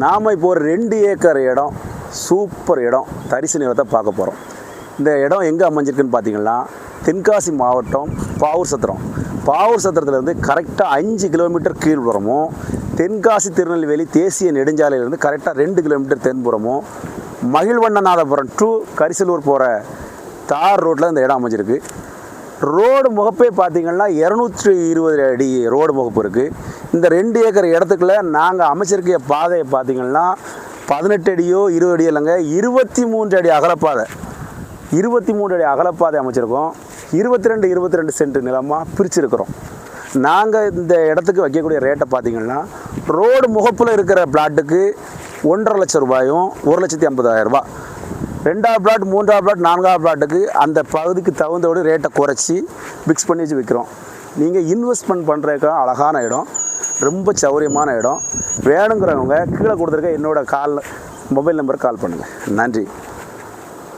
நாம் இப்போ ஒரு 2 ஏக்கர் இடம், சூப்பர் இடம், தரிசு நிலத்தை பார்க்க போகிறோம். இந்த இடம் எங்கே அமைஞ்சிருக்குன்னு பார்த்தீங்கன்னா, தென்காசி மாவட்டம் பாவூர் சத்திரத்துலேருந்து கரெக்டாக 5 கிலோமீட்டர் கீழ்புறமும், தென்காசி திருநெல்வேலி தேசிய நெடுஞ்சாலையிலேருந்து கரெக்டாக 2 கிலோமீட்டர் தென்புறமும், மகிழ்வண்ணநாதபுரம் டு கரிசலூர் போகிற தார் ரோட்டில் இந்த இடம் அமைஞ்சிருக்கு. ரோடு முகப்பே பார்த்திங்கன்னா 220 அடி ரோடு முகப்பு இருக்குது. இந்த 2 ஏக்கர் இடத்துக்குள்ள நாங்கள் அமைச்சிருக்க பாதையை பார்த்திங்கன்னா 18 அடியோ 20 அடியோ இல்லைங்க, 23 அடி அகலப்பாதை. 23 அடி அகலப்பாதை அமைச்சிருக்கோம். 22 சென்ட் நிலமாக பிரிச்சுருக்கிறோம். நாங்கள் இந்த இடத்துக்கு வைக்கக்கூடிய ரேட்டை பார்த்திங்கன்னா, ரோடு முகப்பில் இருக்கிற பிளாட்டுக்கு 1,50,000 ரூபாயும் 1,50,000 ரூபா. 2ஆவது பிளாட், 3ஆவது பிளாட், 4ஆவது பிளாட்டுக்கு அந்த பகுதிக்கு தகுந்தபடி ரேட்டை குறைச்சி மிக்ஸ் பண்ணி வச்சு விற்கிறோம். நீங்கள் இன்வெஸ்ட்மெண்ட் பண்ணுறதுக்கு அழகான இடம், ரொம்ப சௌரியமான இடம். வேணுங்கிறவங்க கீழே கொடுத்துருக்க என்னோடய மொபைல் நம்பருக்கு கால் பண்ணுங்கள். நன்றி.